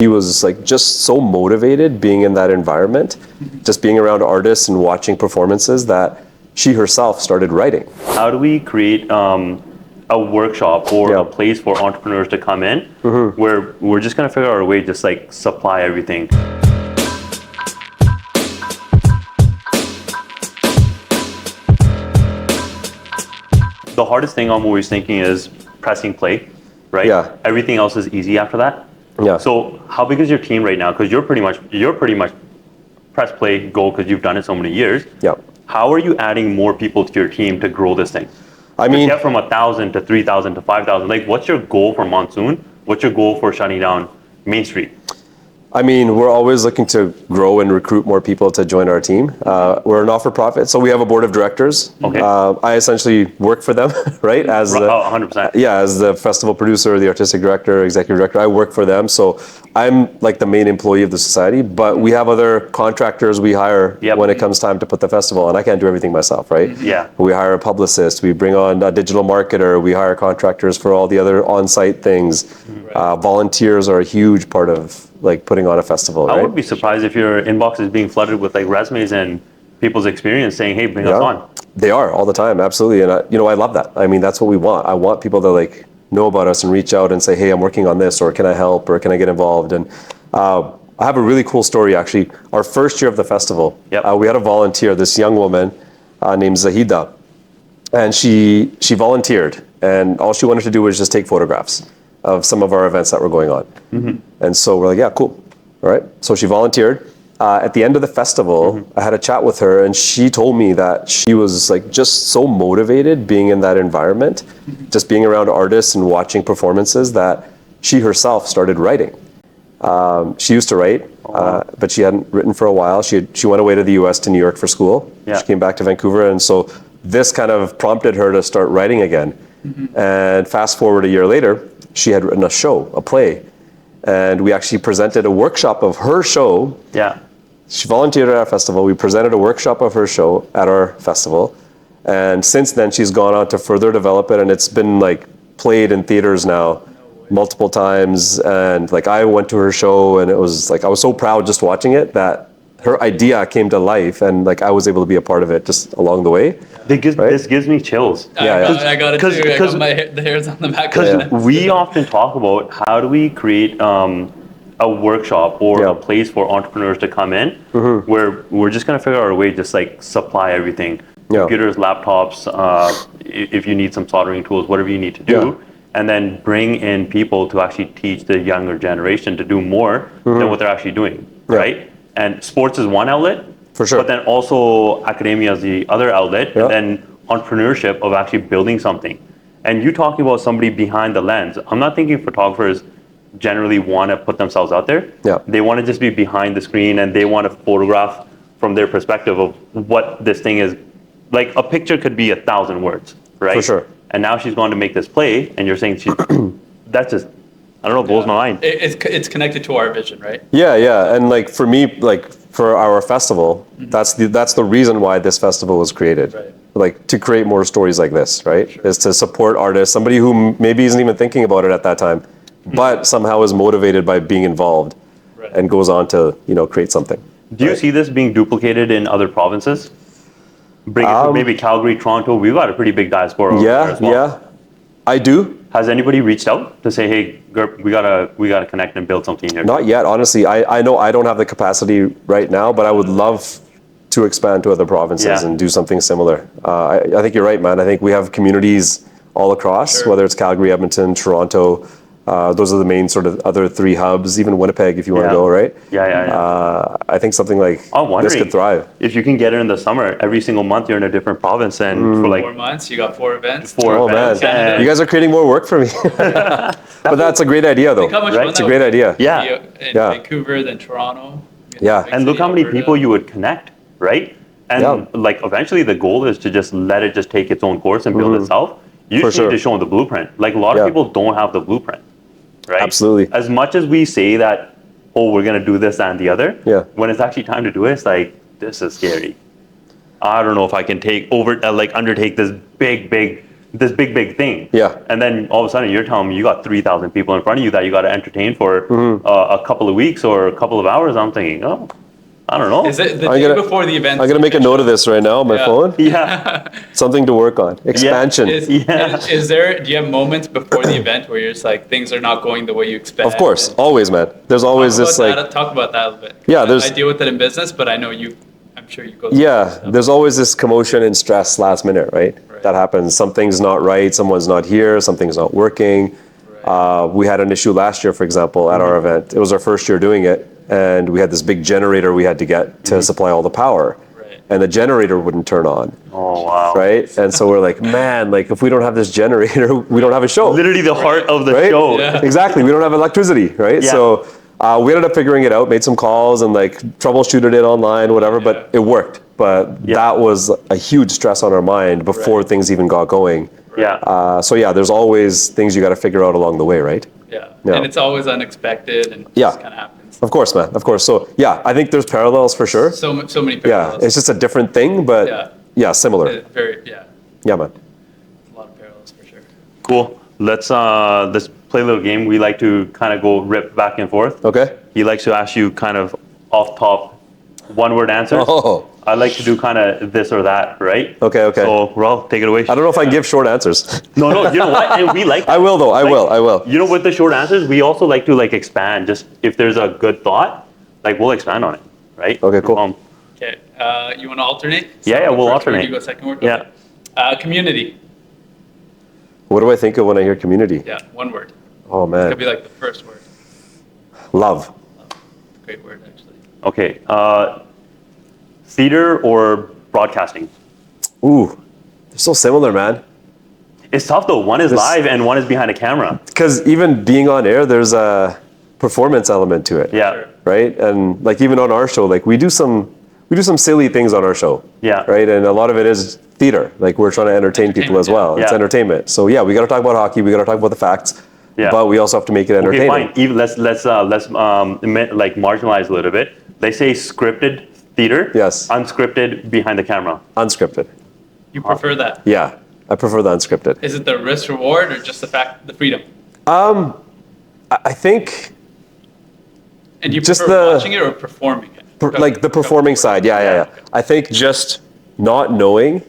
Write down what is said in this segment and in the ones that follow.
She was like just so motivated being in that environment, just being around artists and watching performances, that she herself started writing. How do we create a workshop or a place for entrepreneurs to come in where we're just going to figure out a way to just like supply everything? The hardest thing I'm always thinking is pressing play, right? Yeah. Everything else is easy after that. Yeah. So how big is your team right now? Because you're pretty much press play, go, because you've done it so many years. Yeah. How are you adding more people to your team to grow this thing? I mean, get from 1,000 to 3,000 to 5,000. Like, what's your goal for Monsoon? What's your goal for shutting down Main Street? I mean, we're always looking to grow and recruit more people to join our team. We're a not-for-profit, so we have a board of directors. Okay. I essentially work for them, right? As 100%. Yeah, as the festival producer, the artistic director, executive director, I work for them. So I'm like the main employee of the society, but we have other contractors we hire when it comes time to put the festival on. I can't do everything myself, right? Yeah. We hire a publicist, we bring on a digital marketer, we hire contractors for all the other on-site things. Volunteers are a huge part of like putting on a festival, I would be surprised if your inbox is being flooded with like resumes and people's experience saying, hey, bring us on. They are all the time, absolutely. And I love that. I mean, that's what we want. I want people to like know about us and reach out and say, hey, I'm working on this, or can I help, or can I get involved? And I have a really cool story, actually. Our first year of the festival, we had a volunteer, this young woman named Zahida, and she volunteered, and all she wanted to do was just take photographs of some of our events that were going on. And so we're like, yeah, cool. All right. So she volunteered. At the end of the festival, I had a chat with her, and she told me that she was like just so motivated being in that environment, just being around artists and watching performances, that she herself started writing. She used to write, but she hadn't written for a while. She went away to the US to New York for school. She came back to Vancouver, and so this kind of prompted her to start writing again. And fast forward a year later, she had written a show, a play, and we actually presented a workshop of her show. She volunteered at our festival. We presented a workshop of her show at our festival, and since then she's gone on to further develop it, and it's been like played in theaters now multiple times. And like I went to her show, and it was like I was so proud just watching it that her idea came to life, and like I was able to be a part of it just along the way. This gives me chills. I got it too. I got the hairs on the back. Because we often talk about how do we create a workshop or a place for entrepreneurs to come in where we're just going to figure out a way to just like supply everything. Computers, laptops, if you need some soldering tools, whatever you need to do. And then bring in people to actually teach the younger generation to do more than what they're actually doing, right? And sports is one outlet, for sure. But then also academia is the other outlet, and then entrepreneurship of actually building something. And you talking about somebody behind the lens. I'm not thinking photographers generally want to put themselves out there. They want to just be behind the screen, and they want to photograph from their perspective of what this thing is. Like a picture could be 1,000 words, right? For sure. And now she's going to make this play, and you're saying she's that's just, I don't know, blows my mind. It's connected to our vision, right? Yeah. And like for me, like for our festival, that's the reason why this festival was created. Like to create more stories like this, right? Is to support artists, somebody who maybe isn't even thinking about it at that time, but somehow is motivated by being involved and goes on to, create something. Do you see this being duplicated in other provinces? Bring it to maybe Calgary, Toronto. We've got a pretty big diaspora over there as well. Yeah, I do. Has anybody reached out to say, hey, Gurp, we gotta connect and build something here? Not yet, honestly. I know I don't have the capacity right now, but I would love to expand to other provinces and do something similar. I think you're right, man. I think we have communities all across, whether it's Calgary, Edmonton, Toronto. Those are the main sort of other three hubs, even Winnipeg if you want to go, right? I think something like this could thrive. If you can get it in the summer, every single month you're in a different province, and for like 4 months, you got 4 events. Man. You guys are creating more work for me. But that's a great idea, though. It's a great idea. In Vancouver, then Toronto. And look how many people you would connect, right? And like eventually the goal is to just let it just take its own course and build itself. You just need to show them the blueprint. Like a lot of people don't have the blueprint. Right? Absolutely. As much as we say that, oh, we're going to do this, that, and the other, when it's actually time to do it, it's like, this is scary. I don't know if I can undertake this big this big thing. Yeah. And then all of a sudden you're telling me you got 3,000 people in front of you that you got to entertain for a couple of weeks or a couple of hours. I'm thinking, oh, I don't know. Is it the day before the event? I'm going to make a note of this right now on my phone. Yeah. Something to work on. Expansion. Is there, do you have moments before the event where you're just like, things are not going the way you expect? Of course. Always, man. There's always this like... Talk about that a little bit. Yeah, I deal with it in business, but I know I'm sure you go through there's always this commotion and stress last minute, right? That happens. Something's not right. Someone's not here. Something's not working. Right. We had an issue last year, for example, at our event. It was our first year doing it. And we had this big generator we had to get to supply all the power. Right. And the generator wouldn't turn on. Oh, wow. Right? And so we're like, man, like if we don't have this generator, we don't have a show. Literally the heart of the show. Yeah. Exactly. We don't have electricity, right? Yeah. So we ended up figuring it out, made some calls and like troubleshooted it online, whatever, but it worked. But that was a huge stress on our mind before things even got going. Yeah. So there's always things you got to figure out along the way, right? Yeah. And it's always unexpected and it just kind of happens. Of course, man. Of course. So I think there's parallels for sure. So many parallels. Yeah, it's just a different thing, but similar. Yeah, man. A lot of parallels for sure. Cool. Let's play a little game. We like to kind of go rip back and forth. Okay. He likes to ask you kind of off top one-word answers. Oh. I like to do kind of this or that, right? Okay. So, Raul, take it away. I don't know if I can give short answers. No, you know what? And we like that. I will, though. I will. You know, with the short answers, we also like to like expand. Just if there's a good thought, like we'll expand on it, right? Okay, cool. Okay. You want to alternate? Yeah, we'll alternate. You go second word? Yeah. Okay. Community. What do I think of when I hear community? Yeah, one word. Oh, man. It could be like the first word. Love. Great word, actually. Okay. Theater or broadcasting? Ooh, they're so similar, man. It's tough though. One is live and one is behind a camera. Because even being on air, there's a performance element to it. Yeah. Right? And like even on our show, like we do some silly things on our show. Yeah. Right? And a lot of it is theater. Like we're trying to entertain people as well. It's entertainment. So we got to talk about hockey. We got to talk about the facts. Yeah. But we also have to make it entertaining. Okay, fine. Even let's like marginalize a little bit. They say scripted theater. Yes. Unscripted behind the camera. Unscripted. You prefer that? Yeah, I prefer the unscripted. Is it the risk reward or just the freedom? I think. And you prefer watching it or performing it? Like the performing side. Yeah. I think just not knowing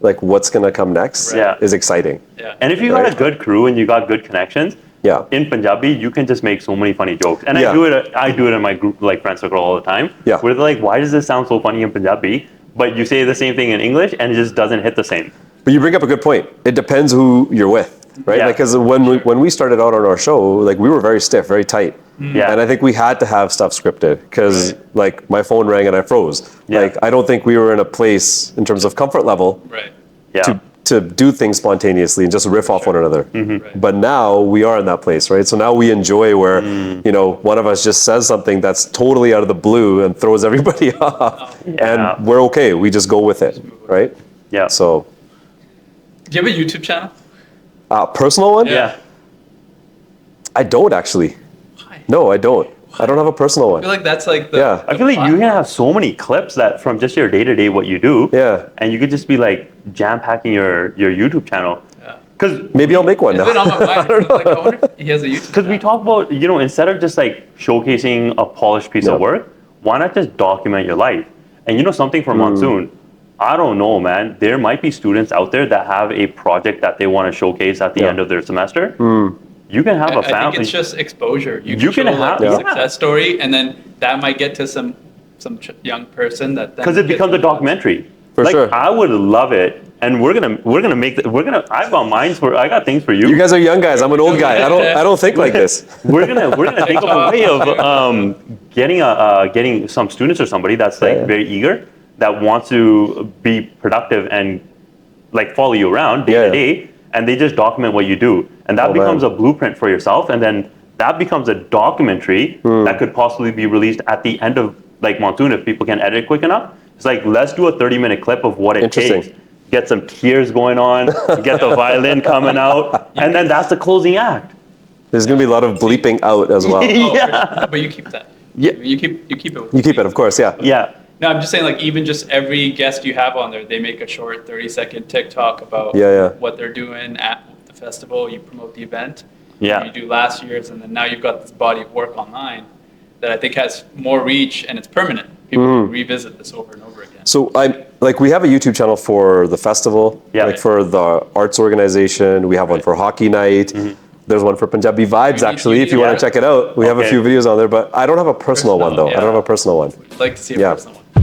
like what's gonna come next is exciting. Yeah. And if you got a good crew and you got good connections, in Punjabi you can just make so many funny jokes. And I do it in my group like friend circle all the time. Yeah. Where they're like, why does this sound so funny in Punjabi? But you say the same thing in English and it just doesn't hit the same. But you bring up a good point. It depends who you're with, right? Yeah. Because when we started out on our show, like we were very stiff, very tight. Yeah. And I think we had to have stuff scripted because like my phone rang and I froze. Yeah. Like I don't think we were in a place in terms of comfort level to do things spontaneously and just riff off one another. Mm-hmm. Right. But now we are in that place, right? So now we enjoy where, one of us just says something that's totally out of the blue and throws everybody off. And we're okay. We just go with it, right? Yeah. So. Do you have a YouTube channel? Personal one? Yeah. I don't actually. Why? No, I don't. I don't have a personal one. I feel like that's like the. Yeah. I feel like you can have so many clips that from just your day to day what you do. Yeah. And you could just be like jam packing your YouTube channel. Yeah. Because maybe I'll make one now. It's been on my mind. I wonder if he has a YouTube. Because we talk about instead of just like showcasing a polished piece of work, why not just document your life? And something for Monsoon. I don't know, man. There might be students out there that have a project that they want to showcase at the end of their semester. You can have a family. I think it's just exposure. You can have a success story, and then that might get to some young person that. Because it becomes a documentary. For sure. I would love it, and we're gonna make. I've got I got things for you. You guys are young guys. I'm an old guy. I don't think like this. We're gonna think of a way of getting some students or somebody that's like very eager, that wants to be productive and like follow you around day to day, and they just document what you do, and that becomes a blueprint for yourself, and then that becomes a documentary that could possibly be released at the end of like Monsoon if people can edit quick enough. It's like, let's do a 30-minute clip of what it takes. Get some tears going on, get the violin coming out, and then that's the closing act. There's gonna be a lot of bleeping out as well. But you keep that. Yeah. You keep it. You keep it, of course. Yeah. Yeah. No, I'm just saying, like, even just every guest you have on there, they make a short 30-second TikTok about what they're doing at the festival. You promote the event. Yeah. You do last year's, and then now you've got this body of work online that I think has more reach, and it's permanent. People revisit this over and over again. So we have a YouTube channel for the festival, for the arts organization. We have one for hockey night. There's one for Punjabi Vibes, actually, if you want to check it out. We have a few videos on there, but I don't have a personal one, though. I don't have a personal one. I'd like to see a personal one.